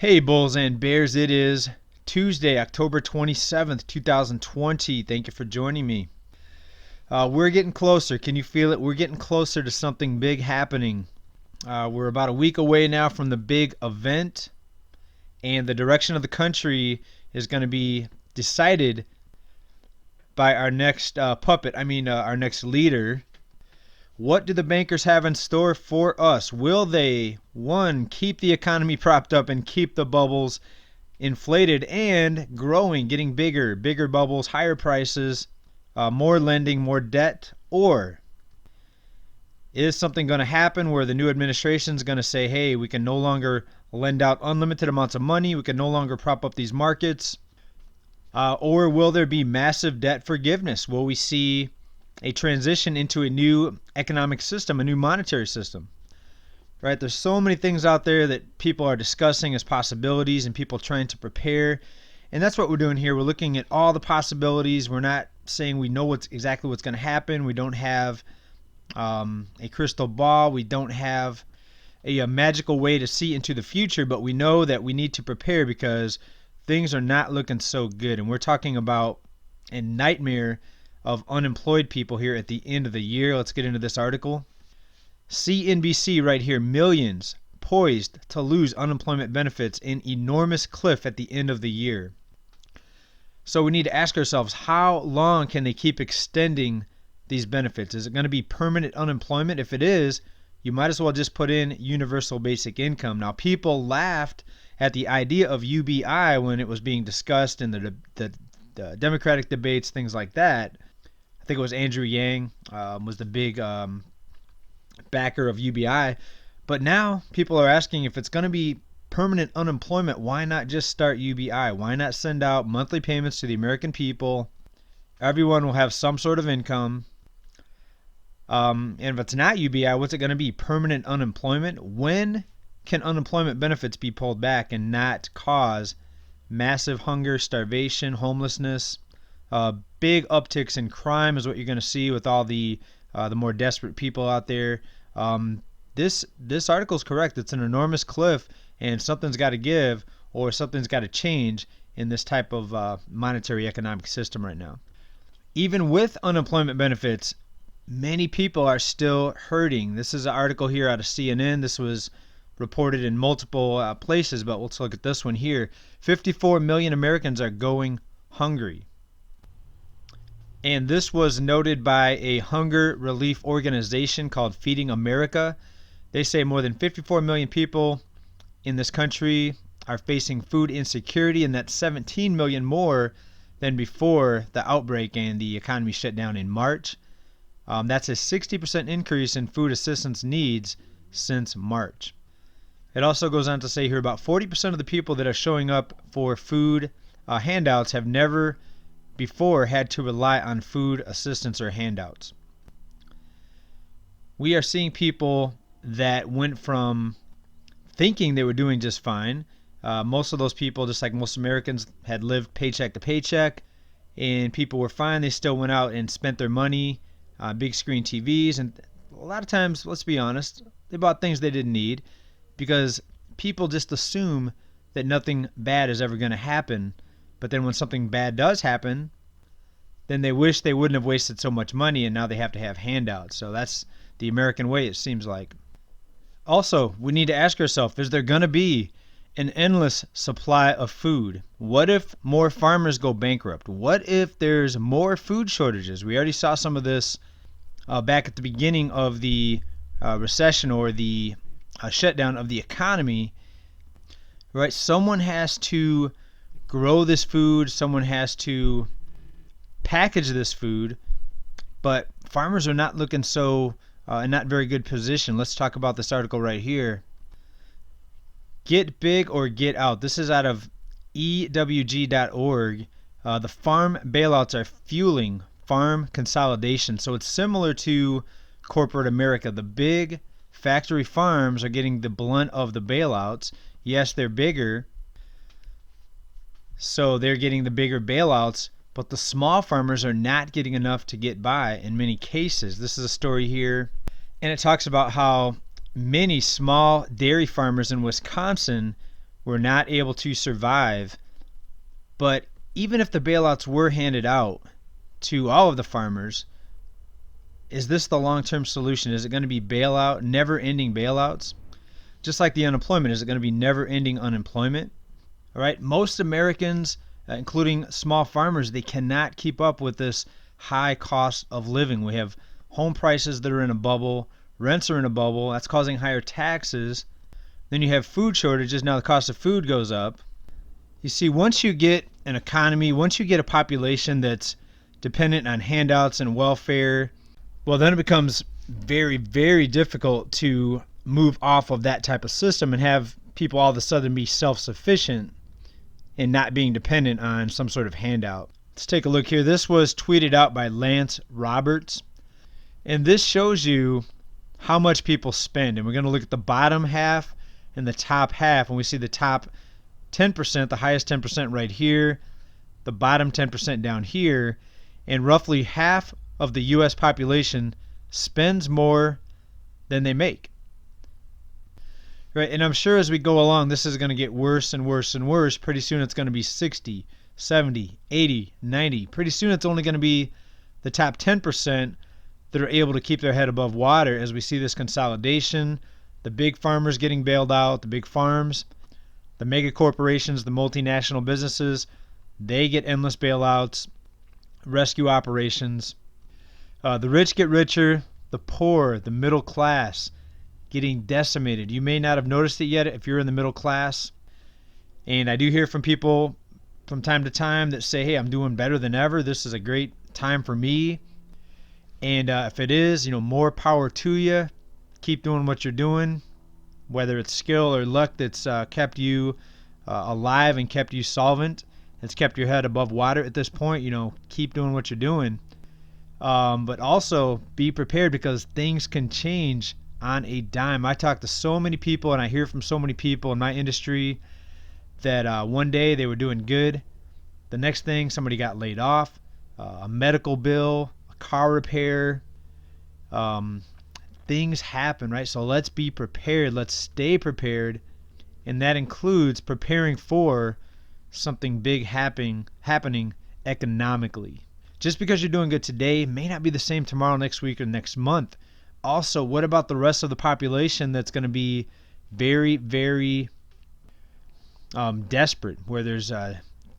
Hey, Bulls and Bears, it is Tuesday, October 27th, 2020. Thank you for joining me. We're getting closer. Can you feel it? We're getting closer to something big happening. We're about a week away now from the big event, and the direction of the country is going to be decided by our next our next leader. What do the bankers have in store for us? Will they, one, keep the economy propped up and keep the bubbles inflated and growing, getting bigger bubbles, higher prices, more lending, more debt? Or is something going to happen where the new administration is going to say, hey, we can no longer lend out unlimited amounts of money, we can no longer prop up these markets? Or will there be massive debt forgiveness? Will we see a transition into a new economic system, a new monetary system? Right? There's so many things out there that people are discussing as possibilities and people trying to prepare. And that's what we're doing here. We're looking at all the possibilities. We're not saying we know exactly what's going to happen. We don't have a crystal ball. We don't have a magical way to see into the future, but we know that we need to prepare because things are not looking so good. And we're talking about a nightmare of unemployed people here at the end of the year. Let's get into this article. CNBC right here, millions poised to lose unemployment benefits in enormous cliff at the end of the year. So we need to ask ourselves, how long can they keep extending these benefits? Is it going to be permanent unemployment? If it is, you might as well just put in universal basic income. Now, people laughed at the idea of UBI when it was being discussed in the Democratic debates, things like that. I think it was Andrew Yang was the big backer of UBI. But now people are asking, if it's going to be permanent unemployment, why not just start UBI? Why not send out monthly payments to the American people? Everyone will have some sort of income. And if it's not UBI, what's it going to be? Permanent unemployment? When can unemployment benefits be pulled back and not cause massive hunger, starvation, homelessness? Big upticks in crime is what you're going to see with all the more desperate people out there. This article is correct. It's an enormous cliff, and something's got to give or something's got to change in this type of monetary economic system right now. Even with unemployment benefits, many people are still hurting. This is an article here out of CNN. This was reported in multiple places, but let's look at this one here. 54 million Americans are going hungry. And this was noted by a hunger relief organization called Feeding America. They say more than 54 million people in this country are facing food insecurity, and that's 17 million more than before the outbreak and the economy shut down in March. That's a 60% increase in food assistance needs since March. It also goes on to say here about 40% of the people that are showing up for food handouts have never before had to rely on food assistance or handouts. We are seeing people that went from thinking they were doing just fine. Most of those people, just like most Americans, had lived paycheck to paycheck, and people were fine. They still went out and spent their money on big screen TVs, and a lot of times, let's be honest, they bought things they didn't need because people just assume that nothing bad is ever going to happen. But then when something bad does happen, then they wish they wouldn't have wasted so much money, and now they have to have handouts. So that's the American way, it seems like. Also, we need to ask ourselves, is there going to be an endless supply of food? What if more farmers go bankrupt? What if there's more food shortages? We already saw some of this back at the beginning of the recession or the shutdown of the economy. Right? Someone has to grow this food, someone has to package this food, but farmers are not looking so in not very good position. Let's talk about this article right here. Get big or get out. This is out of EWG.org. The farm bailouts are fueling farm consolidation. So it's similar to corporate America. The big factory farms are getting the blunt of the bailouts. Yes, they're bigger, so they're getting the bigger bailouts, but the small farmers are not getting enough to get by in many cases. This is a story here, and it talks about how many small dairy farmers in Wisconsin were not able to survive. But even if the bailouts were handed out to all of the farmers, is this the long-term solution? Is it going to be bailout, never-ending bailouts? Just like the unemployment, is it going to be never-ending unemployment? All right, most Americans, including small farmers, they cannot keep up with this high cost of living. We have home prices that are in a bubble, rents are in a bubble, that's causing higher taxes. Then you have food shortages, now the cost of food goes up. You see, once you get an economy, once you get a population that's dependent on handouts and welfare, well, then it becomes very, very difficult to move off of that type of system and have people all of a sudden be self-sufficient and not being dependent on some sort of handout. Let's take a look here. This was tweeted out by Lance Roberts, and this shows you how much people spend. And we're going to look at the bottom half and the top half, and we see the top 10%, the highest 10% right here, the bottom 10% down here, and roughly half of the U.S. population spends more than they make. Right, and I'm sure as we go along, this is going to get worse and worse and worse. Pretty soon it's going to be 60, 70, 80, 90. Pretty soon it's only going to be the top 10% that are able to keep their head above water as we see this consolidation, the big farmers getting bailed out, the big farms, the mega corporations, the multinational businesses, they get endless bailouts, rescue operations. The rich get richer, the poor, the middle class, getting decimated. You may not have noticed it yet if you're in the middle class. And I do hear from people from time to time that say, hey, I'm doing better than ever. This is a great time for me. And if it is, more power to you. Keep doing what you're doing, whether it's skill or luck that's kept you alive and kept you solvent. It's kept your head above water at this point. Keep doing what you're doing. But also be prepared because things can change on a dime. I talk to so many people and I hear from so many people in my industry that one day they were doing good. The next thing, somebody got laid off, a medical bill, a car repair. Things happen, right? So let's be prepared. Let's stay prepared. And that includes preparing for something big happening economically. Just because you're doing good today may not be the same tomorrow, next week, or next month. Also, what about the rest of the population that's going to be very, very desperate? Where there's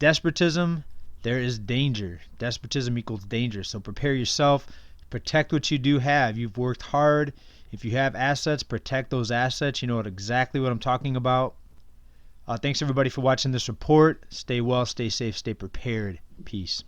despotism, there is danger. Despotism equals danger. So prepare yourself. Protect what you do have. You've worked hard. If you have assets, protect those assets. You know exactly what I'm talking about. Thanks, everybody, for watching this report. Stay well, stay safe, stay prepared. Peace.